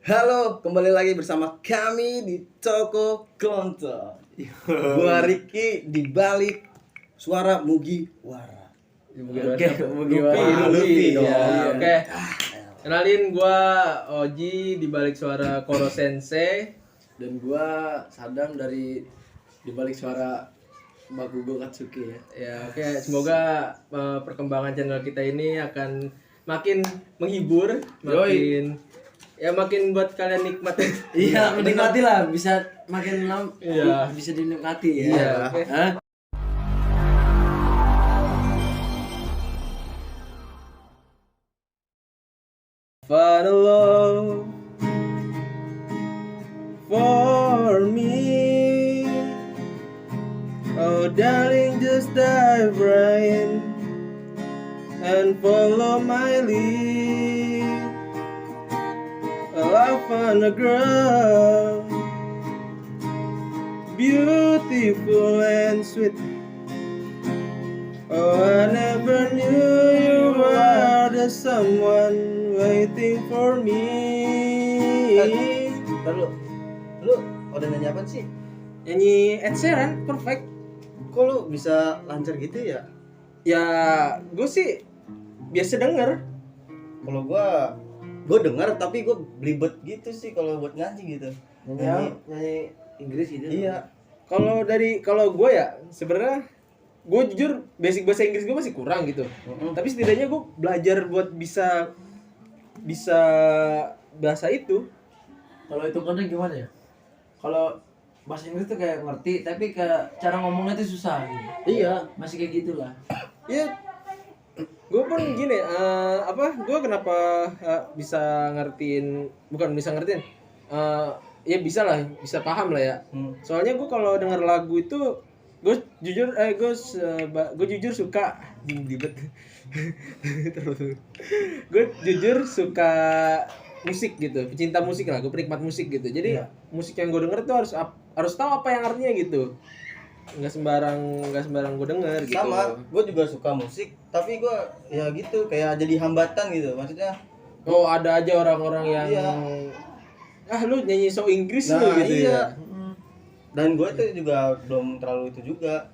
Halo, kembali lagi bersama kami di Toko Klonto. Gua Riki di balik suara Mugiwara. Luffy dong. ya, oke. Kenalin gua Oji di balik suara Koro Sensei. Dan gua Sadam dari dibalik suara Bakugo Katsuki ya. Ya, oke. Semoga perkembangan channel kita ini akan makin menghibur, makin buat kalian nikmat. Iya, menikmati lah, bisa makin lama. Iya. Bisa dinikmati ya. Iya, oke. Hah? Find a love for me. Oh darling, just dive right in and follow my lead. Oh, I found a girl, beautiful and sweet. Oh, I never knew you were the someone waiting for me. Lu udah nyanyi apa sih? Nyanyi Ed Sheeran, perfect. Kok lu bisa lancar gitu ya? Ya, gue sih biasa denger. Kalau gua denger tapi gua belibet gitu sih kalau buat nyanyi gitu. Nyanyi Inggris gitu. Iya. Kalau gue ya sebenarnya gue jujur basic bahasa Inggris gue masih kurang gitu. Tapi setidaknya gue belajar buat bisa bahasa itu. Kalau itu kan gimana ya? Kalau bahasa Inggris tuh kayak ngerti, tapi kayak cara ngomongnya tuh susah gitu. Iya. Masih kayak gitulah. Ya, gue pun gini, gue kenapa bisa ngertiin, bukan bisa ngertiin, ya bisa lah, bisa paham lah ya. Soalnya gue kalau denger lagu itu, gue jujur suka, gue jujur suka musik gitu, pecinta musik lah, gue penikmat musik gitu. Jadi musik yang gue denger tuh harus tahu apa yang artinya gitu. Nggak sembarang gue denger gitu. Sama, gue juga suka musik, tapi gue ya gitu kayak jadi hambatan gitu, maksudnya. Oh, ada aja orang-orang yang lu nyanyi so Inggris lu gitu ya. Dan gue tuh juga belum terlalu itu juga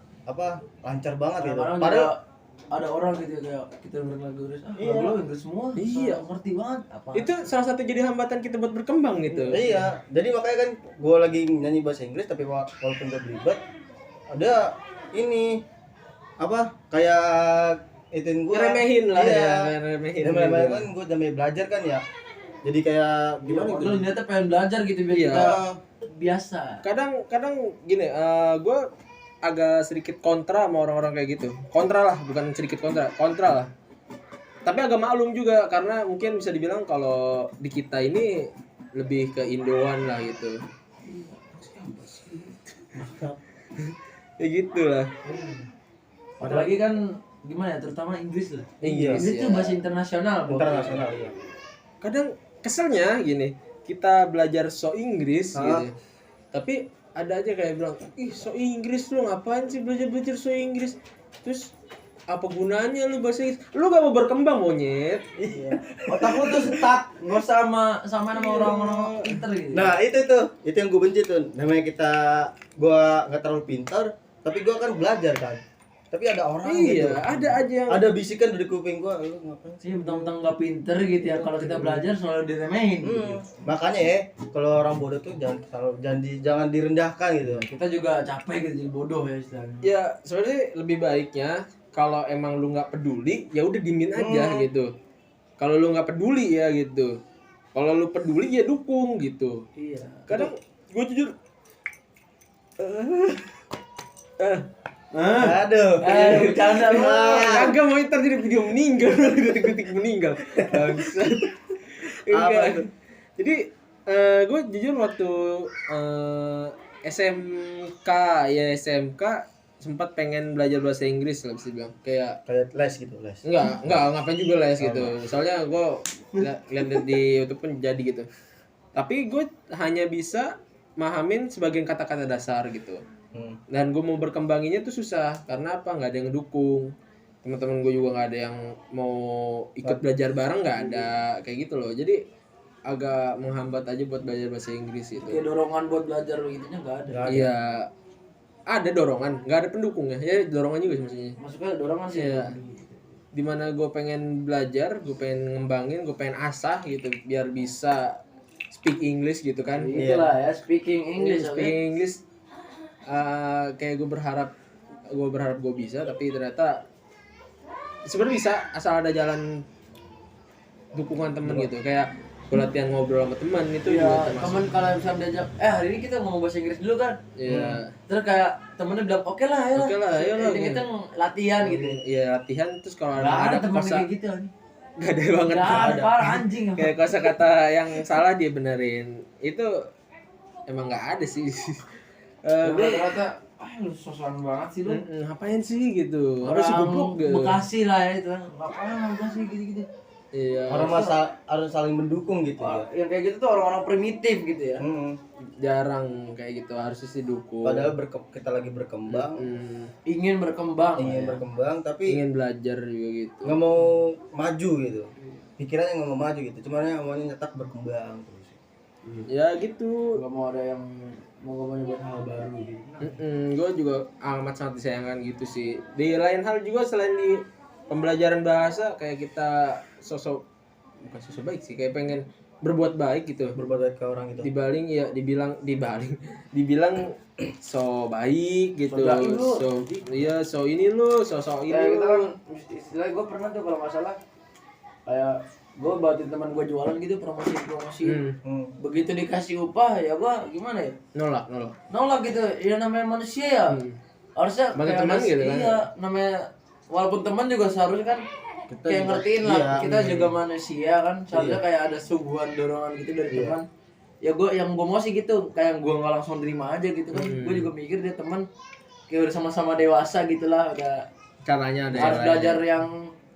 lancar banget gitu. Padahal ada orang gitu kayak kita dengerin lagu Inggris, lagu Inggris semua. Iya. Ngerti banget apa. Itu salah satu jadi hambatan kita buat berkembang gitu. Iya, jadi makanya kan gue lagi nyanyi bahasa Inggris tapi walaupun gue belibet, ada ini kayak itin gue Ngeremehin lah ya, ngeremehin. remehin kan gue jamnya belajar kan ya, jadi kayak gimana gitu. Lu niatnya pengen belajar gitu biar Iya. kita biasa. Kadang gini, gue agak sedikit kontra sama orang-orang kayak gitu. Kontra lah, bukan sedikit kontra lah. Tapi agak maklum juga karena mungkin bisa dibilang kalau di kita ini lebih ke Indoan lah gitu. Ya gitu lah. Apalagi kan gimana ya, terutama Inggris lah. Inggris, Inggris itu ya. bahasa internasional. Internasional ya. Kadang keselnya gini, kita belajar so Inggris gitu. Tapi ada aja kayak bilang, ih so Inggris lu ngapain sih belajar so Inggris? Terus apa gunanya lu bahasa Inggris? Lu gak mau berkembang monyet. Iya. Otak lu tuh stuck, nggak usah sama orang-orang pinter gitu. Nah itu yang gue benci tuh, namanya gue nggak terlalu pintar, tapi gue kan belajar kan. Tapi ada orang gitu. Iya, ada aja yang Ada bisikan dari kuping gue, lu ngapain sih? sih mentang-mentang nggak pinter gitu ya, kalau kita belajar selalu diremehin. Makanya ya, kalau orang bodoh tuh jangan direndahkan gitu. Kita juga capek gitu jadi bodoh ya istilahnya. ya sebenarnya lebih baiknya kalau emang lu nggak peduli ya udah diemin aja gitu. Kalau lu nggak peduli ya gitu. Kalau lu peduli ya dukung gitu. Iya. Kadang gue jujur Aduh. Bercanda lu. kagak mau ntar jadi video meninggal, detik-detik meninggal. Bangsat. Enggak. tuh? Jadi gue jujur waktu SMK sempat pengen belajar bahasa Inggris lah bisa bilang kayak les gitu, les. enggak ngapain juga les gitu. Soalnya gue lihat di YouTube pun jadi gitu. Tapi gue hanya bisa mahamin sebagian kata-kata dasar gitu. Dan gue mau berkembanginya tuh susah karena apa? Nggak ada yang ngedukung. Teman-teman gue juga nggak ada yang mau ikut belajar bareng, nggak ada kayak gitu loh. Jadi agak menghambat aja buat belajar bahasa Inggris itu. Kayak dorongan buat belajar begitunya nggak ada. Iya, ada dorongan, nggak ada pendukungnya. Ya dorongan juga sih maksudnya. Maksudnya dorongan sih. Iya. Dimana gue pengen belajar, gue pengen ngembangin, gue pengen asah gitu, biar bisa speak English gitu kan. Itulah ya, speaking English. Speaking English. Kayak gue berharap gue bisa, tapi ternyata sebenarnya bisa asal ada jalan dukungan temen gitu. Kayak gue latihan ngobrol sama teman itu juga Iya, termasuk. temen kalau misalnya diajak, hari ini kita ngomong bahasa Inggris dulu kan. Iya. Terus kayak temennya bilang, oke lah, ya Oke lah, ayolah, Ini kita gitu. latihan gitu. Iya latihan terus kalau Gak ada temen kosa kayak gitu. gak ada banget. Gak nggak ada, parah anjing. Kayak kosakata yang salah dia benerin itu emang nggak ada sih. Gue Rata-rata, lu sosokan banget sih lu. ngapain sih gitu, harus Orang goblok gitu. Bekasi lah ya itu. Ngapain Bekasi gitu-gitu. Iya. Orang harus saling mendukung gitu ya. Yang kayak gitu tuh orang-orang primitif gitu ya. Jarang kayak gitu, harusnya sih dukung. Padahal kita lagi berkembang, Ingin berkembang. ingin ya. berkembang tapi ingin belajar juga gitu. nggak mau maju gitu. Pikirannya nggak mau maju gitu. Cuman maunya tetap berkembang terus. Ya gitu. Gak mau ada yang mau nyobain hal baru gitu. Gue juga amat sangat disayangkan gitu sih. Di lain hal juga selain di pembelajaran bahasa, kayak kita bukan sosok baik sih, kayak pengen berbuat baik gitu. Berbuat baik ke orang gitu. Dibaling ya dibilang so baik gitu. So baik lu. So ini lu, so ini Kayak kita kan lu. istilahnya gue pernah tuh kalau nggak salah kayak gue bantuin teman gue jualan gitu promosi begitu dikasih upah ya gue gimana ya nolak gitu ya namanya manusia ya harusnya Bantu kayak teman gitu kan? iya namanya walaupun teman juga seharusnya kan Kita kayak juga- ngertiin lah iya. kita juga manusia kan seharusnya kayak ada suguhan dorongan gitu dari teman ya gue yang gue mau sih gitu kayak gue nggak langsung terima aja gitu kan gue juga mikir dia teman kayak udah sama-sama dewasa gitulah udah Caranya ada harus yang belajar yang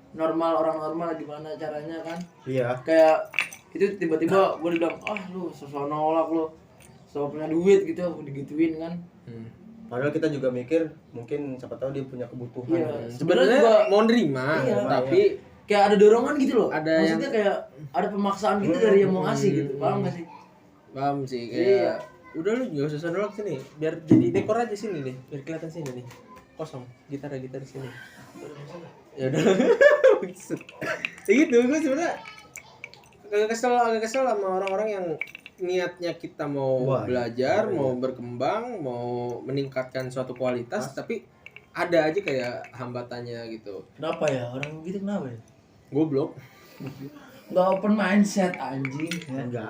normal orang normal gimana caranya kan Iya. kayak itu tiba-tiba gue bilang lu sosok nolak lu so punya duit gitu digituin kan Padahal kita juga mikir mungkin siapa tahu dia punya kebutuhan. Iya. sebenarnya juga mau nerima, iya. tapi kayak ada dorongan gitu loh Ada maksudnya kayak ada pemaksaan gitu dari yang mau ngasih gitu paham gak sih paham sih Iya. kayak udah lu nggak usah nolak sini, biar jadi dekor aja sini nih, biar kelihatan sini nih kosong gitar sini. Ya udah. Ya gitu, gue sebenarnya agak kesel sama orang-orang yang niatnya kita mau belajar, mau berkembang, mau meningkatkan suatu kualitas, tapi ada aja kayak hambatannya gitu. kenapa ya orang gitu kenapa ya Goblok. nggak open mindset anjing Enggak.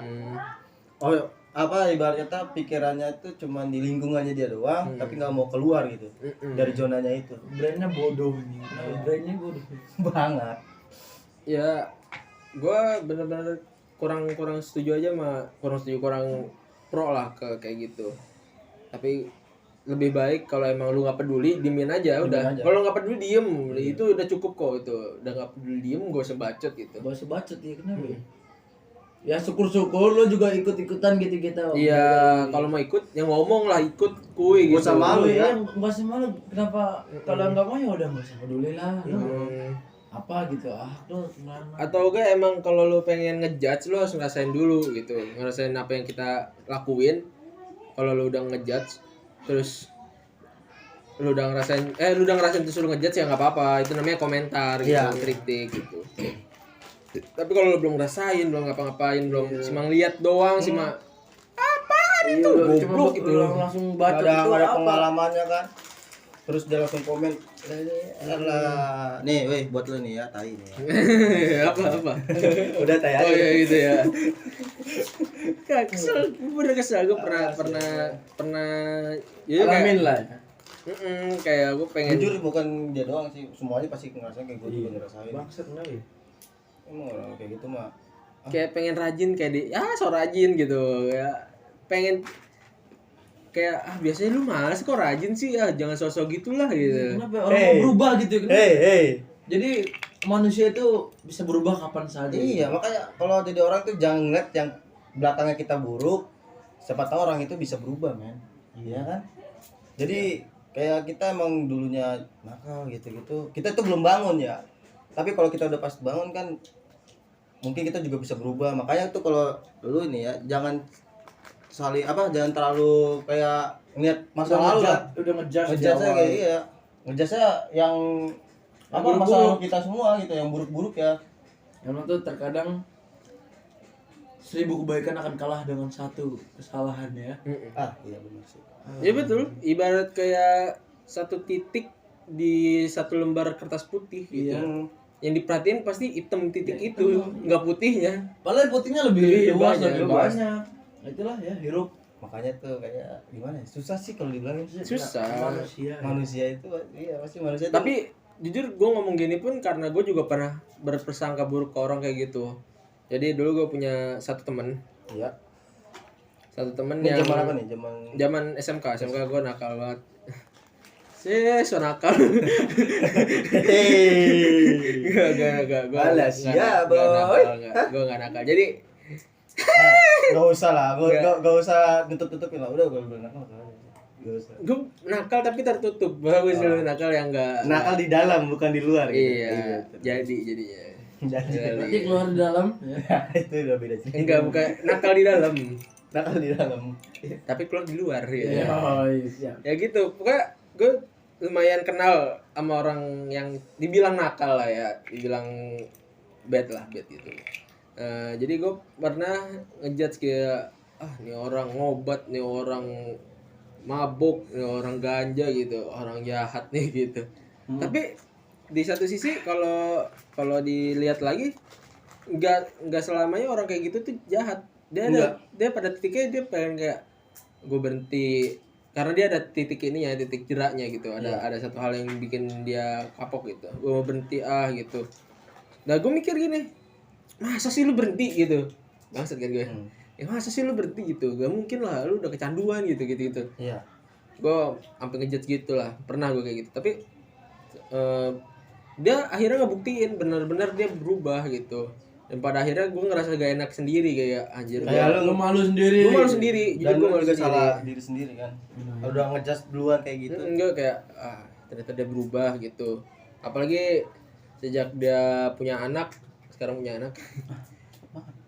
Oh, apa ibarat kata pikirannya itu cuma di lingkungannya dia doang, tapi nggak mau keluar gitu dari zonanya itu. brandnya bodoh nih brandnya bodoh Banget. Ya, gue bener-bener kurang setuju aja kurang pro lah ke kayak gitu. Tapi lebih baik kalau emang lu nggak peduli, diemin aja udah. aja. Kalau nggak peduli diem, itu udah cukup kok itu. Udah nggak peduli diem, gak usah bacot gitu. gak usah bacot ya kenapa ya syukur-syukur lo juga ikut-ikutan gitu-gitu Iya, kalau mau ikut, yang ngomong lah ikut kuy gitu. Gak usah malu ya. nggak usah malu kenapa kalau nggak mau ya udah nggak usah peduli lah lu Hmm. apa gitu lu gimana Atau enggak emang kalau lu pengen ngejudge, lu harus ngerasain dulu gitu, ngerasain apa yang kita lakuin. Kalau lu udah ngejudge terus lu udah ngerasain terus lu ngejudge ya nggak apa-apa, itu namanya komentar gitu, Iya. kritik gitu. Tapi kalau lu belum ngerasain, belum ngapa-ngapain, belum cuma lihat doang, cuma itu goblok gitu gitu. langsung Nggak baca ada, itu nggak ada apa pengalamannya kan. Terus dia langsung komen, "Alah, nih, weh buat lu nih ya, tai nih." Ya. apa Udah tai oh aja. ya gitu ya. Kesel, bener kesel. Gue pernah ya alamin lah kayak gue pengen Jujur bukan dia doang sih, semuanya pasti ngerasain kayak gue juga ngerasain. maksud kenapa ya Emang orang kayak gitu mah. kayak pengen rajin kayak so rajin gitu ya, pengen kayak biasanya lu males kok rajin sih, jangan sosok gitulah gitu. kenapa orang mau berubah gitu ya kenapa? Hey. Jadi manusia itu bisa berubah kapan saja. Iya, makanya kalau jadi orang tuh jangan ngeliat yang belakangnya kita buruk. Siapa tahu orang itu bisa berubah, men. Iya kan? Jadi kayak kita emang dulunya nakal gitu-gitu. Kita tuh belum bangun ya. Tapi kalau kita udah pas bangun kan mungkin kita juga bisa berubah. Makanya tuh kalau dulu ini ya jangan jangan terlalu kayak niat masa lalu lah. Udah ngejudge Ngejudge kayak iya. Ngejudge yang buruk-buruk. masa lalu kita semua gitu, yang buruk-buruk ya. Emang tuh terkadang 1000 kebaikan akan kalah dengan 1 kesalahan ya. Iya benar sih. Ya betul, ibarat kayak satu titik di satu lembar kertas putih gitu. Iya. Yang diperhatiin pasti hitam titik itu, nggak putihnya. Padahal putihnya lebih luas, banyak, lebih luas. banyak. Itulah ya hirup Makanya tuh kayak gimana ya? Susah sih kalau dibilangin. Susah. manusia. Itu iya pasti manusia. Tapi jujur gue ngomong gini pun karena gue juga pernah berprasangka buruk ke orang kayak gitu. Jadi dulu gue punya satu temen. Iya. Satu temen Ini yang zaman apa nih? zaman SMK gue nakal banget. So nakal. Gak Balas ya, boy. Gue gak nakal. Jadi Gak usah lah, gak usah nutup-tutupin lah. Udah gue nakal. Gak usah. gue nakal tapi tertutup. Bagus dulu nakal yang gak Nakal di dalam bukan di luar. Iya. Jadinya. Nanti keluar di dalam ya. Itu udah beda sih. Enggak, bukan nakal di dalam. Nakal di dalam. Tapi keluar di luar Iya, ya. siap. Ya gitu. Pokoknya gue lumayan kenal sama orang yang dibilang nakal lah ya, dibilang bad gitu. Jadi gue pernah ngejudge kayak nih orang ngobat, nih orang mabuk, nih orang ganja gitu, orang jahat nih gitu. Tapi di satu sisi kalau dilihat lagi nggak selamanya orang kayak gitu tuh jahat. Dia pada titiknya dia pengen kayak gue berhenti karena dia ada titik ini ya, titik jeraknya gitu. Ada satu hal yang bikin dia kapok gitu. Gue mau berhenti gitu. Nah gue mikir gini, masa sih lu berhenti gitu? Bangsat kan gue. Ya masa sih lu berhenti gitu? Gak mungkin lah, lu udah kecanduan gitu. Iya. Gue sampai ngejudge gitu lah. Pernah gue kayak gitu. Tapi dia akhirnya ngebuktiin benar-benar dia berubah gitu. Dan pada akhirnya gue ngerasa gak enak sendiri kayak anjir. Kayak Lu malu sendiri. Gue malu sendiri. Jadi Dan gue lu malu juga sendiri. salah diri sendiri kan. Udah ngejudge duluan kayak gitu. Enggak kayak ternyata dia berubah gitu. Apalagi sejak dia punya anak, sekarang punya anak.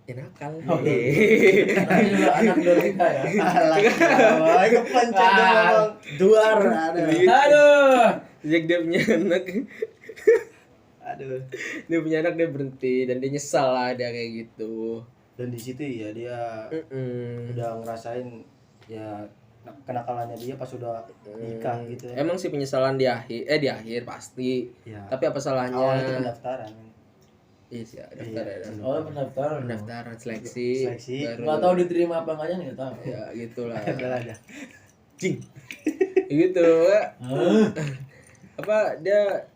Ya nakal. Tapi juga anak Dorika ya. Alah, kepencet dong. Duar ada. Aduh. Sejak dia punya anak, Aduh. dia punya anak dia berhenti dan dia nyesal lah dia kayak gitu. Dan di situ ya dia udah ngerasain ya kenakalannya dia pas udah nikah gitu ya. Emang sih penyesalan di akhir pasti. Ya. Tapi apa salahnya? Awal itu pendaftaran. Iya sih, daftar. Oh, pendaftaran. Pendaftaran seleksi. Baru. Nggak tahu diterima apa enggaknya nih, nggak tahu. Ya gitulah. Ada. Cing. Gitu. Apa dia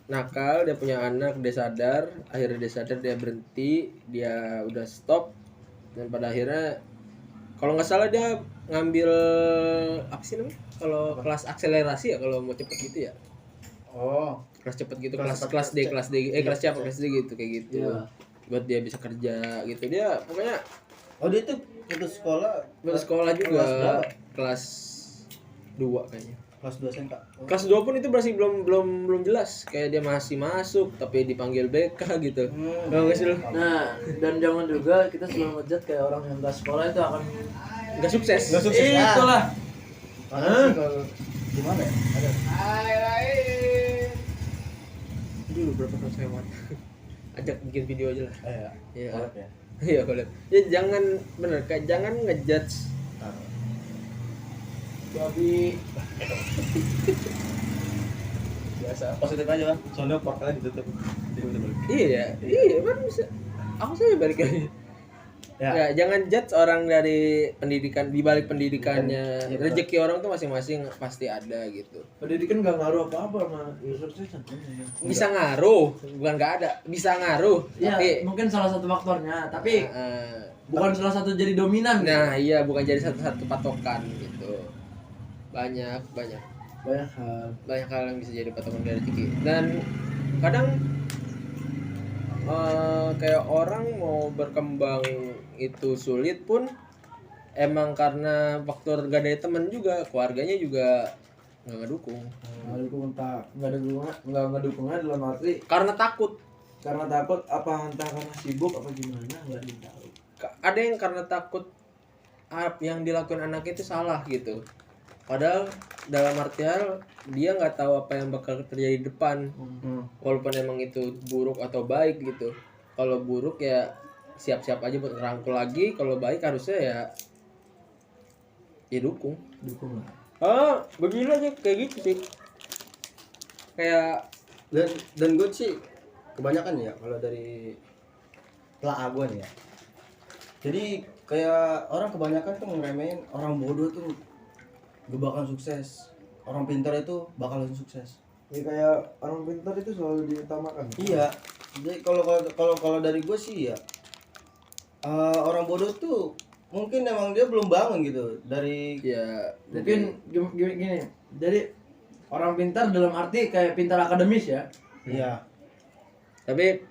nakal, dia punya anak, dia sadar, akhirnya dia sadar, dia berhenti, dia udah stop, dan pada akhirnya kalau nggak salah dia ngambil apa sih namanya kalau kelas akselerasi ya, kalau mau cepet gitu ya, kelas cepet gitu, kelas D kelas D gitu kayak gitu. Iya. Buat dia bisa kerja gitu, dia pokoknya Dia tuh putus sekolah juga kelas 2 kayaknya. kelas 2 SMK. Kelas 2 pun itu masih belum jelas, kayak dia masih masuk tapi dipanggil BK gitu. Nggak sih lu? Nah, dan jangan juga kita selalu ngejat kayak orang yang nggak sekolah itu akan Nggak sukses. Itulah. Kalau gimana ya? Ada. Dulu berapa tahun lewat. Ajak bikin video aja lah. Iya. Iya. Ya. Iya, collab. Ya jangan jangan ngejudge babi. Biasa positif aja Bang. Soalnya portalnya ditutup. Iya, kan bisa. Aku saya balik lagi. Ya, jangan judge orang dari pendidikan, di balik pendidikannya. Rezeki orang tuh masing-masing pasti ada gitu. Pendidikan nggak ngaruh apa-apa sama kesuksesan. Bisa ngaruh, bukan nggak ada. Bisa ngaruh, Ya, tapi mungkin salah satu faktornya, tapi bukan salah satu jadi dominan. nah, iya bukan jadi satu-satu patokan gitu. Banyak hal yang bisa jadi patokan dari rezeki. Dan kadang kayak orang mau berkembang itu sulit pun emang karena faktor gak ada teman juga, keluarganya juga nggak ngedukung. Nggak ngedukungnya dalam arti Karena takut. karena takut apa entah karena sibuk apa gimana nggak tahu. Ada yang karena takut yang dilakukan anak itu salah gitu. Padahal dalam artian dia nggak tahu apa yang bakal terjadi di depan. Walaupun emang itu buruk atau baik gitu. Kalau buruk ya siap-siap aja buat ngerangkul lagi. Kalau baik harusnya ya dukung lah. Begini aja kayak gitu sih. Kayak dan gue sih kebanyakan ya kalau dari telah gue nih ya. Jadi kayak orang kebanyakan tuh ngeremehin orang bodoh tuh gak bakal sukses. Orang pintar itu bakalan sukses. Ya kayak orang pintar itu selalu diutamakan. Iya. Jadi kalau dari gue sih ya orang bodoh tuh mungkin emang dia belum bangun gitu dari ya mungkin gini. Jadi orang pintar dalam arti kayak pintar akademis ya. iya. Tapi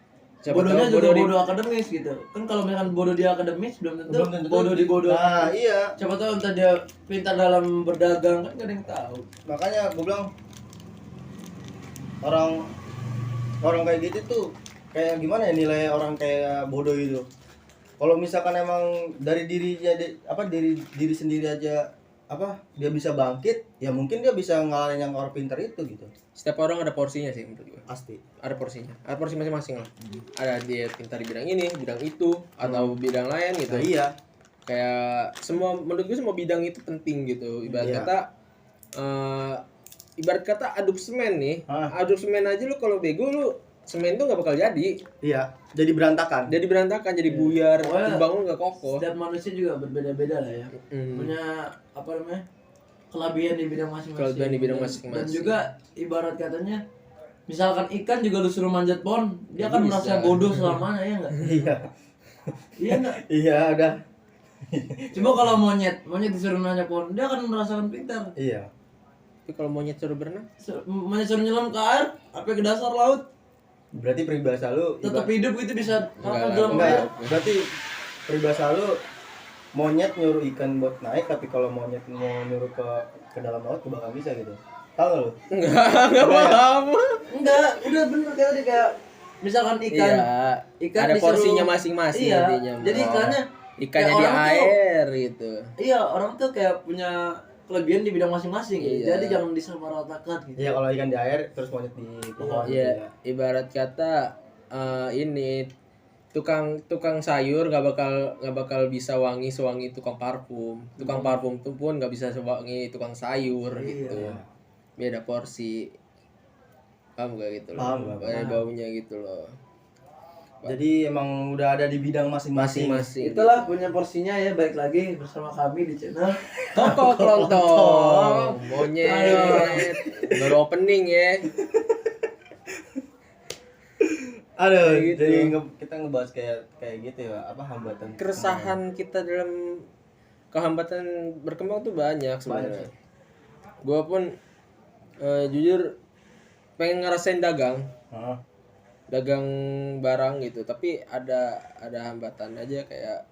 bodohnya juga bodoh akademis gitu. Kan kalau misalkan bodoh di akademis belum tentu bodoh di bodoh. Nah, iya. Siapa tahu entah dia pintar dalam berdagang kan gak ada yang tahu. Makanya gue bilang orang kayak gitu tuh kayak gimana ya nilai orang kayak bodoh gitu. Kalau misalkan emang dari dirinya diri sendiri aja dia bisa bangkit, ya mungkin dia bisa ngalahin yang orang pintar itu gitu. Setiap orang ada porsinya sih menurut gue. Pasti. Ada porsinya. Ada porsi masing-masing lah. Ada dia pintar di bidang ini, bidang itu, atau bidang lain gitu. Nah, iya. Kayak menurut gue semua bidang itu penting gitu. Ibarat kata aduk semen nih. Aduk semen aja lu kalau bego lu semen tuh nggak bakal jadi. Iya, jadi berantakan. Jadi buyar, bangun nggak kokoh. Setiap manusia juga berbeda-beda lah ya. Punya kelebihan di bidang masing-masing. Dan juga ibarat katanya, misalkan ikan juga lu suruh manjat pohon, dia akan merasa bodoh selamanya ya nggak? Iya. Iya nggak? Iya, udah. Coba kalau monyet disuruh manjat pohon, dia akan merasakan pintar. Iya. Tapi kalau monyet suruh berenang, monyet suruh nyelam ke air, apa ke dasar laut? Berarti peribahasa lu tetap hidup itu bisa dalam enggak. Berarti peribahasa lu monyet nyuruh ikan buat naik, tapi kalau monyet mau nyuruh ke dalam laut tuh bakal bisa gitu. Tahu lu? Enggak paham. Enggak, udah bener tadi kayak misalkan ikan ada porsinya masing-masing intinya. Jadi ikannya di air gitu. Iya, orang tuh kayak punya kelebihan di bidang masing-masing gitu. Jadi jangan disamaratakan gitu. Iya, kalau ikan di air terus monyet di pohon. Iya, ibarat kata ini tukang sayur nggak bakal bisa wangi sewangi tukang parfum. Tukang parfum tuh pun nggak bisa sewangi tukang sayur gitu. Beda porsi. Paham gak gitu loh? Paham. Baunya gitu loh. Jadi emang udah ada di bidang masing-masing. Itulah punya porsinya ya. Balik lagi bersama kami di channel Toko Kelontong. Monyet. Baru opening ya. Aduh, Gitu. jadi kita ngebahas kayak gitu ya, hambatan. Keresahan kita dalam kehambatan berkembang tuh banyak sebenarnya. Gua pun jujur pengen ngerasain dagang barang gitu, tapi ada hambatan aja kayak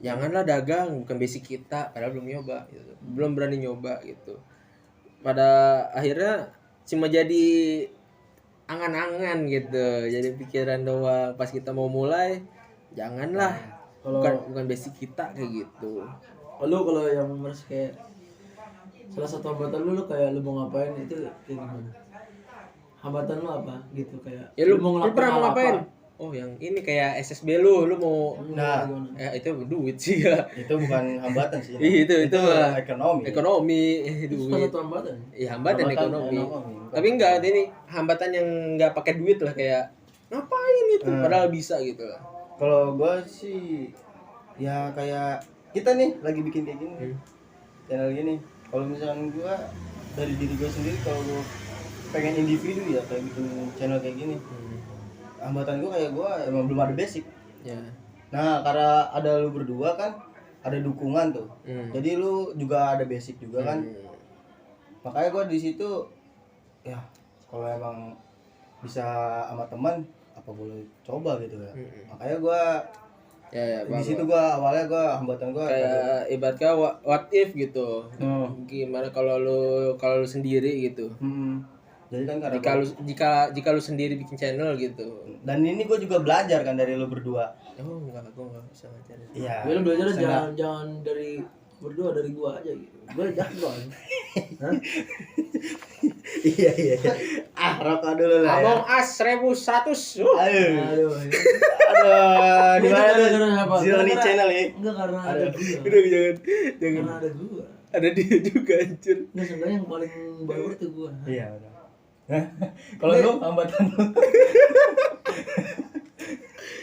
janganlah dagang, bukan basic kita, padahal belum nyoba gitu. Belum berani nyoba gitu. Pada akhirnya cuma jadi angan-angan gitu, jadi pikiran doang. Pas kita mau mulai janganlah, bukan basic kita kayak gitu. Lu kalau yang merasa kayak salah satu hambatan lu kayak lu mau ngapain itu kayak gimana? Hambatan lu apa gitu kayak Ya lu ngelakuin pernah mau hal ngapain? apa? Oh, yang ini kayak SSB lu mau ya itu duit sih ya. Itu bukan hambatan sih. itu ekonomi Itu duit. salah satu hambatan. Iya, hambatan ekonomi. Tapi enggak, ini hambatan yang enggak pakai duit lah, kayak ngapain itu padahal bisa gitu lah. Kalau gua sih ya kayak kita nih lagi bikin kayak gini. Channel gini. Kalau misalnya gua dari diri gua sendiri, kalau gua pengen individu ya kayak bikin channel kayak gini. Hambatan gua kayak gua emang belum ada basic. Ya. Nah, karena ada lu berdua kan, ada dukungan tuh. Jadi lu juga ada basic juga kan. Makanya gua di situ ya kalau emang bisa sama teman apa boleh coba gitu ya. Makanya gua di situ gua awalnya hambatan gua kayak ibaratnya what if gitu. Gimana kalau lu sendiri gitu. Jadi kan karena jika lu sendiri bikin channel gitu. Dan ini gue juga belajar kan dari lu berdua. Oh enggak, gue enggak bisa ngajarin. Iya. Ya lu belajar jangan dari berdua, dari gua aja gitu. Gua jagoan. Hah? Iya. Rokok dulu lah. Abang As 1100. Aduh. Di mana tuh? Gara-gara Zilni channel ya. Enggak karena ada gua. Udah jangan. Karena ada gua. Ada dia juga anjir. Enggak, sebenarnya yang paling baru tuh gua. Iya benar. Kalau lu hambatan lu.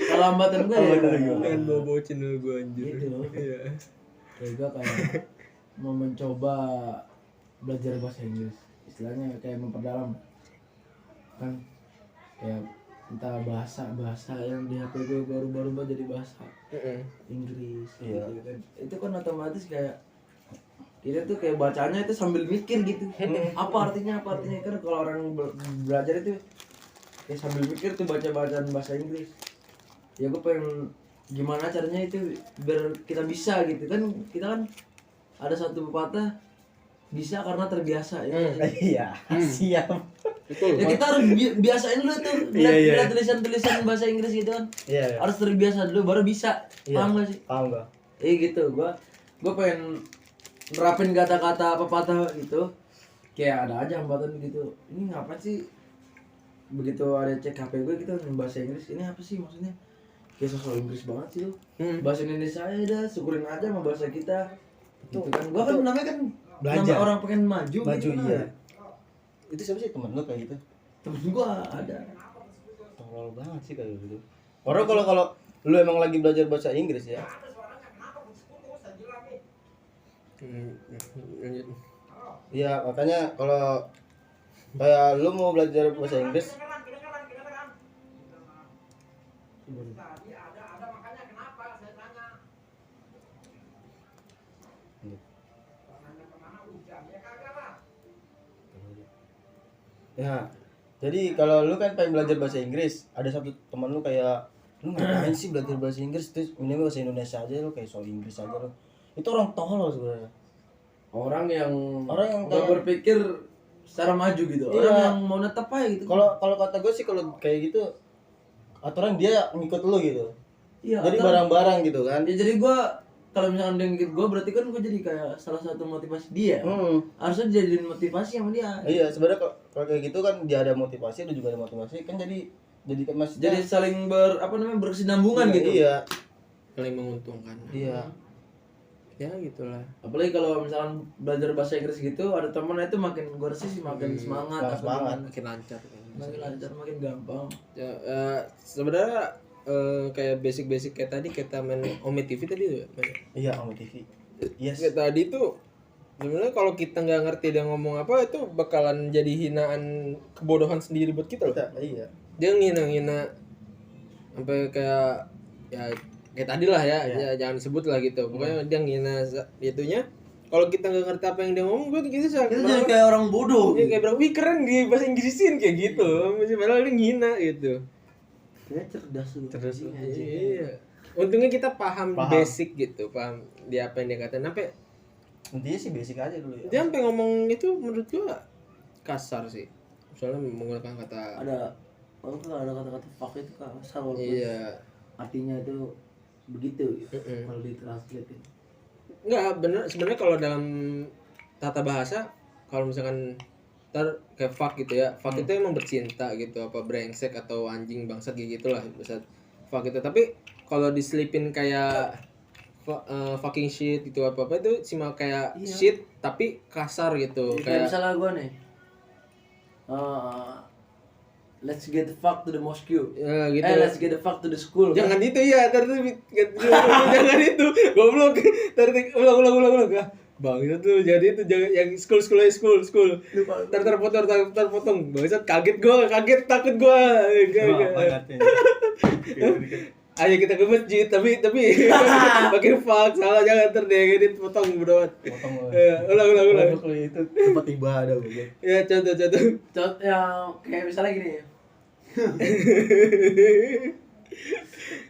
Kalau hambatan gua ya Jangan bawa channel gue anjir. gitu loh. Iya. Kayak gua kayak mau mencoba belajar bahasa Inggris. Istilahnya kayak memperdalam. Kan kayak entah bahasa yang di HP gue baru-baru jadi bahasa Inggris Iya. gitu kan. Itu kan otomatis kayak kita tuh kayak bacanya itu sambil mikir gitu. apa artinya kan kalau orang belajar itu kayak sambil mikir tuh bacaan bahasa Inggris. Ya gue pengen gimana caranya itu biar kita bisa gitu kan. Kita kan ada satu pepatah bisa karena terbiasa ya. Iya. Siap. Betul. Ya kita harus biasain dulu tuh lihat tulisan-tulisan bahasa Inggris gitu kan. Iya. Harus terbiasa dulu baru bisa. Iya. Paham gak sih? Paham gak? Gitu. Gua pengen nerapin kata-kata pepatah gitu. Kayak ada aja hambatan gitu. Ini ngapain sih? Begitu ada cek HP gue kita bahasa Inggris. Ini apa sih maksudnya? Kayak sosok Inggris banget sih lu. Bahasa Indonesia aja dah, syukurin aja sama bahasa kita. Gitu kan. Gua kan namanya kan Belajar. nama orang pengen maju gitu kan. Iya. Itu siapa sih temen lu kayak gitu? Temen gua ada. Tolol banget sih kayak gitu. Orang kalau lu emang lagi belajar bahasa Inggris ya. Iya, makanya kalau kayak lu mau belajar bahasa Inggris ya, jadi kalau lu kan pengen belajar bahasa Inggris, ada satu teman lu kayak lu ngapain sih belajar bahasa Inggris terus minimal bahasa Indonesia aja lu kayak soal Inggris aja lu. Itu orang tolol sebenarnya. Orang yang Orang yang nggak berpikir secara maju gitu. Iya. Orang yang mau netep aja gitu. Kalau kata gue sih kalau kayak gitu aturan dia ngikut lu gitu. Iya, Jadi atau- barang-barang gitu kan. Ya jadi gua kalau misalkan dia ngikut gua berarti kan gua jadi kayak salah satu motivasi dia. Harusnya jadiin motivasi sama dia. Iya, sebenarnya kalau kayak gitu kan dia ada motivasi, ada juga ada motivasi kan jadi kan masih Jadi saling berkesinambungan gitu. Iya. Saling menguntungkan. Iya. Ya gitulah. Apalagi kalau misalkan belajar bahasa Inggris gitu, ada temen itu makin gua rasa sih makin semangat, makin apa semangat. gimana. Makin lancar. Makin lancar, makin gampang. Ya, sebenarnya kayak basic kayak tadi kita main Ome TV tadi tuh. Iya, Om TV. Yes. Kayak tadi tuh sebenarnya kalau kita nggak ngerti dia ngomong apa itu bakalan jadi hinaan kebodohan sendiri buat kita loh. Iya. Dia ngina sampai kayak ya kayak tadi lah ya, Iya. ya jangan disebut lah gitu. Pokoknya dia ngina itunya. Kalau kita nggak ngerti apa yang dia ngomong, gue gitu sih. Itu jadi kayak orang bodoh. Iya kayak bilang, wih keren di bahasa Inggrisin kayak gitu. Padahal dia ngina gitu. Kayak cerdas lu. Terus iya. Untungnya kita paham basic gitu, paham dia apa yang dia katain. Sampai Intinya sih basic aja dulu ya. dia sampai ngomong itu menurut gua kasar sih. Soalnya menggunakan kata Ada kata-kata fuck itu kasar walaupun iya. artinya itu begitu gitu. Kalau ditranslate itu. Enggak, bener sebenarnya kalau dalam tata bahasa kalau misalkan kayak fuck gitu ya. Fuck itu emang bercinta gitu, apa brengsek atau anjing bangsat kayak gitulah bahasa fuck itu. Tapi kalau diselipin kayak fucking shit gitu apa itu cuma kayak shit tapi kasar gitu. Kayak misalnya gue nih let's get the fuck to the mosque. Ya, gitu. Let's get the fuck to the school. Jangan itu ya, jangan itu. Goblok. Ulang. Bang, itu tuh jadi itu jangan yang school. Terpotong. Bangsat kaget takut gua. Ayo kita ke masjid tapi pakai fuck salah jangan edit potong berdua. Ulang. Itu tempat ibadah gue. Ya contoh. Contoh yang kayak misalnya gini.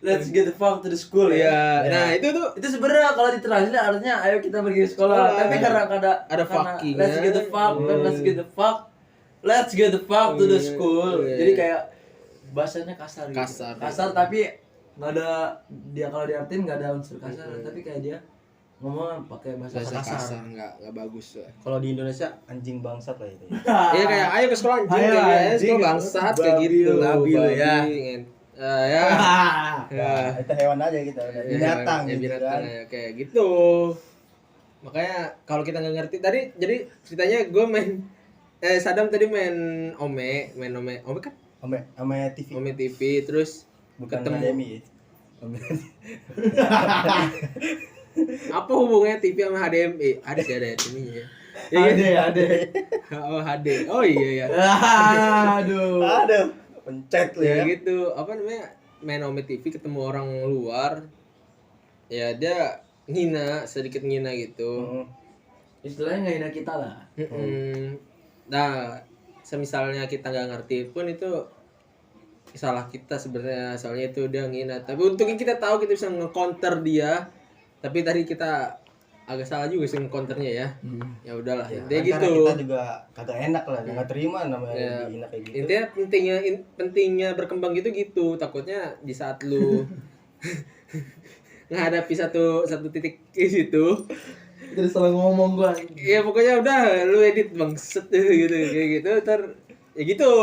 Let's get the fuck to the school Ya. ya. Nah, itu tuh Itu sebenarnya kalau ditranslate artinya ayo kita pergi ke sekolah. Tapi karena ada fucking. let's get the fuck, let's get the fuck. let's get the fuck to the school. Iya. Jadi kayak bahasanya kasar gitu. Kasar. Kasar tapi nggak ada dia kalau diartin nggak ada unsur kasar, tapi kayak dia ngomong pakai bahasa kasar. Nggak bagus lah. Kalau di Indonesia anjing bangsat lah itu. Iya kayak ayo ke sekolah anjing Ayo, kayak anjing. sekolah bangsat kayak gitu. Babi lu ya. Ya. Ya, itu hewan aja kita, binatang Ya, gitu binatang kan. ya, kayak gitu. Makanya kalau kita nggak ngerti tadi, jadi ceritanya gue main Sadam tadi main Ome kan? Ome TV. Ome TV terus Bukan ketemu. HDMI. Ome. Apa hubungannya TV sama HDMI? Ada sih ada TV-nya. Ada. Oh HD. Oh iya ya. Aduh. Aduh, pencet lu Ya ya. gitu. Apa namanya? Main Ome TV ketemu orang luar. Ya dia sedikit ngina gitu. Istilahnya nggak hina kita lah. Nah, semisalnya kita nggak ngerti pun itu salah kita sebenarnya, soalnya itu dia ngina. Tapi untungnya kita tahu kita bisa nge-counter dia. Tapi tadi kita agak salah juga sih nge-counternya ya. Ya udahlah, Ya, intinya kan gitu. kita juga kagak enak lah, nggak terima namanya Ya, dihina kayak gitu. intinya pentingnya berkembang gitu. Takutnya di saat lu menghadapi satu titik di situ. Terus salah ngomong gua. Ya pokoknya udah lu edit bangset gitu kayak gitu ya gitu.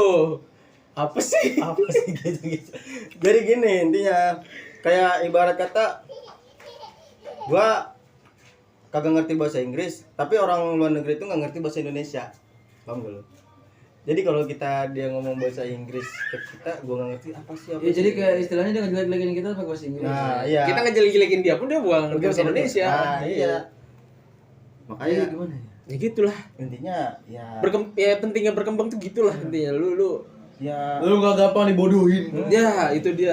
Apa sih? Apa sih gitu. Jadi gini intinya, kayak ibarat kata gua kagak ngerti bahasa Inggris, tapi orang luar negeri itu nggak ngerti bahasa Indonesia. Paham gak lu? Jadi kalau dia ngomong bahasa Inggris ke kita, gua nggak ngerti apa sih. Ya jadi kayak istilahnya dia ngejelek-jelekin kita pakai bahasa Inggris. Nah, iya. Kita ngejelek-jelekin dia pun dia buang ngerti bahasa Indonesia. Nah, iya. Makanya Gimana ya? Ya gitulah. intinya ya Pentingnya berkembang tuh gitulah intinya. Lu ya Lu nggak gampang dibodohin. ya itu dia.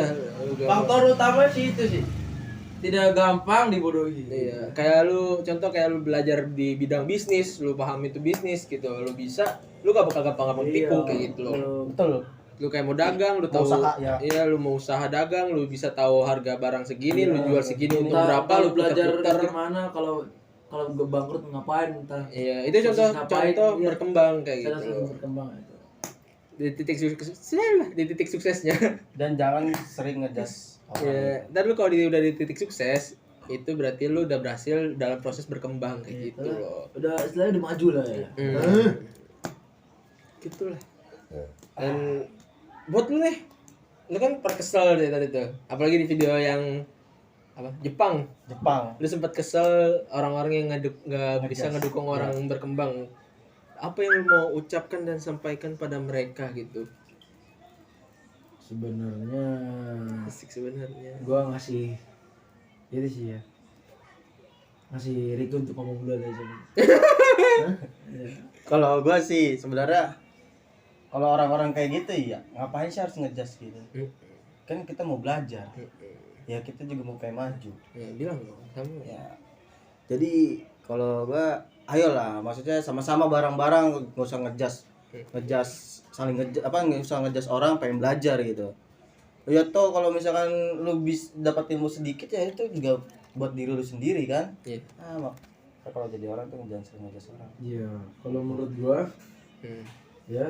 Faktor utama sih itu sih. Tidak gampang dibodohi. Iya, kayak lu belajar di bidang bisnis, lu paham itu bisnis gitu, lu bisa, lu gak bakal gampang tipu kayak gitu loh. betul. Lu kayak mau dagang, lu tahu usaha, ya. Iya, lu mau usaha dagang, lu bisa tahu harga barang segini, lu jual segini untuk berapa, lu belajar putar-putar. gimana kalau gue bangkrut ngapain entah. Iya, itu contoh Iya. berkembang kayak Cara gitu. berkembang itu. Di titik suksesnya. Dan jangan sering ngejudge orang. Iya, dan lu kalau udah di titik sukses, itu berarti lu udah berhasil dalam proses berkembang kayak gitu loh. Udah istilahnya udah maju lah ya. Gitu lah. Dan buat lu nih, lu kan kesel deh tadi tuh, apalagi di video yang apa Jepang, lu sempat kesel orang-orang yang nggak bisa ngedukung orang berkembang. Apa yang lu mau ucapkan dan sampaikan pada mereka gitu? Sebenarnya Asik sebenarnya. gua ngasih itu sih ya, ngasih Rico untuk ngomong dulu aja. Kalau gua sih sebenarnya kalau orang-orang kayak gitu ya ngapain sih harus ngejudge gitu. Kan kita mau belajar. Ya kita juga mau kayak maju. Ya bilang dong, kamu Ya. Jadi kalau gua ayolah, maksudnya sama-sama bareng-bareng, nggak usah ngejudge saling ngejudge nggak usah ngejudge orang pengen belajar gitu. Ya toh kalau misalkan lu dapat ilmu sedikit ya itu juga buat diri lu sendiri kan. Iya. Kalau jadi orang tuh jangan sering ngejudge orang. Iya, kalau menurut gua ya,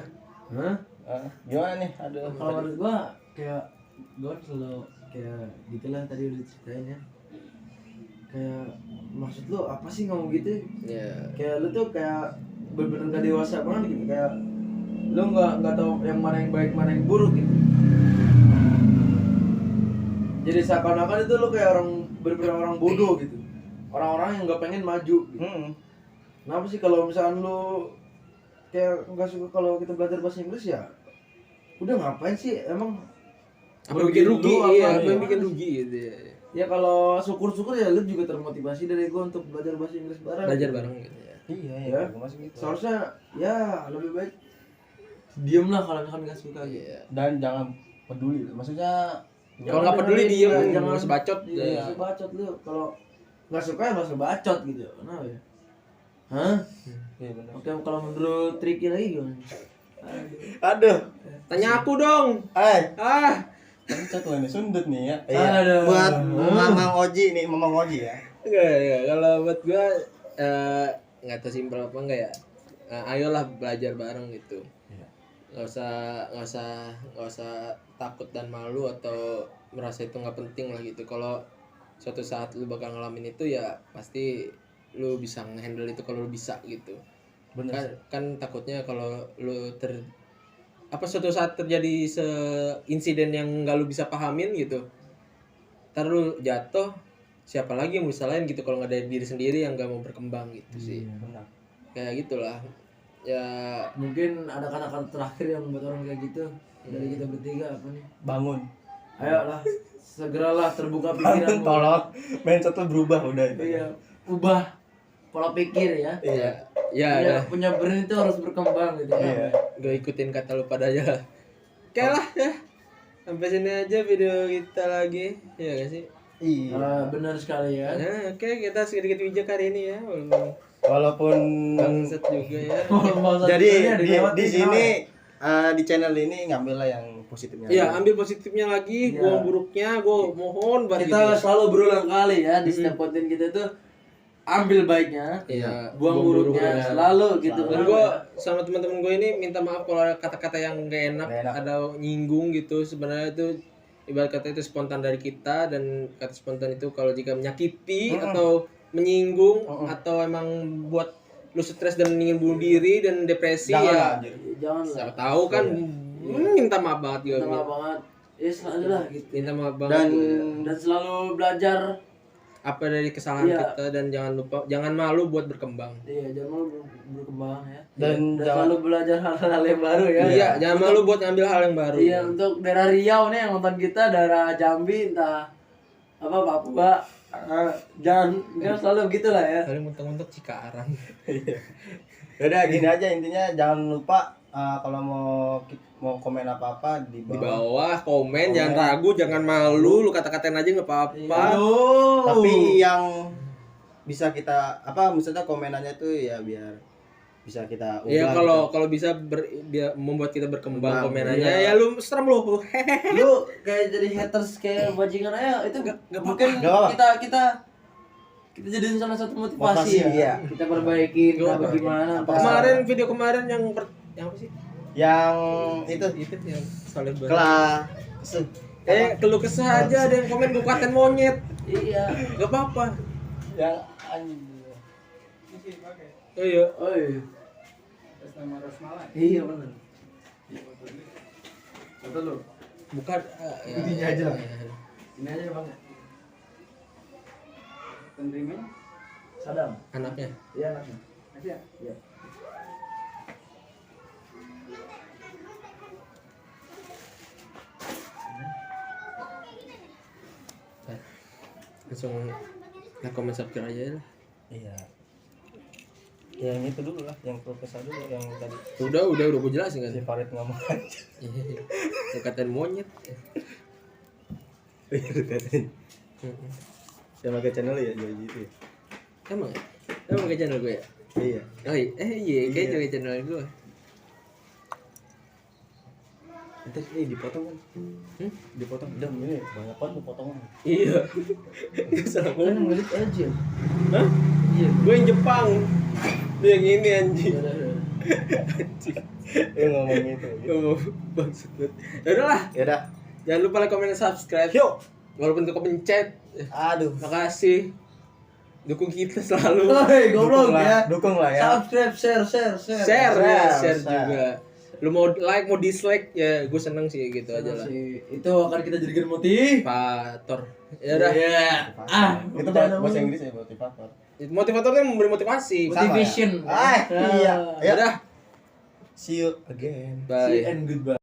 Gimana nih? Aduh. kalau menurut gua kayak gua selalu kayak gitulah tadi udah ceritain ya. Kayak maksud lu apa sih ngomong gitu? Ya. Kayak lu tuh kayak bener-bener gak dewasa banget gitu, kayak lu nggak tahu yang mana yang baik mana yang buruk gitu. Jadi seakan-akan itu lu kayak bener-bener orang bodoh gitu, orang-orang yang nggak pengen maju gitu. Kenapa sih kalau misalkan lu kayak nggak suka kalau kita belajar bahasa Inggris ya udah ngapain sih emang Apa bikin rugi? Iya, apa yang gimana bikin sih? rugi gitu ya. Ya kalau syukur-syukur ya lu juga termotivasi dari gua untuk belajar bahasa Inggris bareng. Belajar bareng gitu ya. Iya, Ya. gua masih gitu. Seharusnya ya lebih baik diem lah kalau misalkan nggak suka gitu. Iya. Dan jangan peduli. Maksudnya Kalau nggak peduli diem, jangan jangan sebacot. Iya, Ya. sebacot lu. Kalau nggak suka ya nggak sebacot gitu. Kenapa ya? Hah? iya benar. Oke, kalau menurut Tricky lagi gimana? Aduh. Tanya aku dong. Pencet lo ini sundut nih ya. Aduh. Buat Mamang Oji nih, Mamang Oji ya. Enggak. Kalau buat gua nggak tahu simpel apa enggak ya. Ayolah belajar bareng gitu. Iya. nggak usah takut dan malu atau merasa itu nggak penting lah gitu. Kalau suatu saat lu bakal ngalamin itu ya pasti lu bisa ngehandle itu kalau lu bisa gitu. Bener. Kan takutnya kalau lu suatu saat terjadi insiden yang nggak lu bisa pahamin gitu, ntar lu jatuh, siapa lagi yang mau disalahin gitu kalau nggak dari diri sendiri yang nggak mau berkembang gitu sih. Benar. Kayak gitulah ya. Mungkin ada kata-kata terakhir yang buat orang kayak gitu dari kita bertiga apa nih? Bangun. Ayolah, segeralah terbuka pikiran. Tolong mindset lu berubah udah itu. Iya, ubah pola pikir ya. Iya. Ya, Punya brain itu harus berkembang gitu ya. Iya. gak ikutin kata lu pada aja lah. Oke lah ya, sampai sini aja video kita lagi ya gak sih? Iya. Benar sekali ya. Nah, oke, kita sedikit bijak hari ini ya, Walaupun bangsat juga ya. jadi di sini di channel ini ngambil lah yang positifnya. Iya, ambil positifnya lagi, buang buruknya, gue mohon banget. Kita selalu berulang kali ya di setiap konten kita itu ambil baiknya, Iya, buang buruknya selalu gitu. Dan gue sama teman-teman gue ini minta maaf kalau ada kata-kata yang gak enak, ada nyinggung gitu. Sebenarnya itu ibarat kata itu spontan dari kita, dan kata spontan itu kalau jika menyakiti atau menyinggung atau emang buat lu stres dan ingin bunuh diri dan depresi, Jangan, jangan lah. siapa tahu kan minta maaf banget juga. Minta maaf banget. Ya selalu lah gitu. Minta maaf banget Dan selalu belajar. apa dari kesalahan kita, dan jangan malu buat berkembang. Iya, jangan malu berkembang ya. Dan selalu belajar hal-hal yang baru ya. Iya, jangan malu buat ngambil hal yang baru. Iya, untuk daerah Riau nih yang nonton kita, daerah Jambi, entah apa Papua, jangan selalu begitu lah ya. Paling mentok-mentok Cikarang. Udah gini aja intinya, jangan lupa kalau mau komen apa-apa di Di bawah. bawah komen, jangan ragu, jangan malu, lu kata-katain aja nggak apa-apa. Tapi yang bisa kita misalnya komenannya tuh ya biar bisa kita ubah. Iya, kalau bisa biar membuat kita berkembang komenannya. Iya. Ya lu serem lu. Lu kayak jadi haters kayak bajingan aja, itu mungkin apa-apa. kita jadiin salah satu motivasi ya. Kita perbaiki bagaimana. Video kemarin yang apa sih? Yang itu yang solid banget. Keluh kesah aja, ada yang komen gue katain monyet. Iya. Gak apa-apa. yang anjing. Oh iya. Atas nama Rosmala. Iya benar. Foto lu. Bukan Intinya aja lah. Ini aja Bang. Penerima Sadam. Anaknya. Iya anaknya. aja. Iya. Langsung komen subscribe aja lah. Iya. Yang itu dulu lah, yang profesor dulu yang tadi. Udah gue jelasin kan. Si Farid ngomong aja. Yang katain monyet. Yang pakai channel ya jadi gitu. Emang pakai channel gue ya? Iya. Oh iya, kayak juga channel gue. Entar dipotong kan? Dipotong. Udah ini banyak banget potongan. Iya. Salah Kan ngomong. ngelit aja. Hah? Iya. Gue yang Jepang. Dia yang ini anjing. Dia ngomong itu. Oh, bangsat banget. Ya udahlah. Ya udah. Jangan lupa like, comment, dan subscribe. Yuk. Walaupun itu kepencet. Aduh. Makasih. Dukung kita selalu. Woi, goblok ya. Dukung lah ya. Subscribe, share. Share juga. Lu mau like, mau dislike ya gue seneng sih gitu aja lah. Itu akan kita jadikan motivator. Ya udah. Itu bahasa Inggris ya, motivator. Motivator itu memberi motivasi. Motivation. Iya. Ya Udah. See you again. Bye. See and goodbye.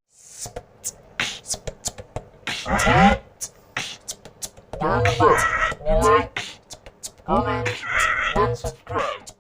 Jangan lupa di like, komen, dan subscribe.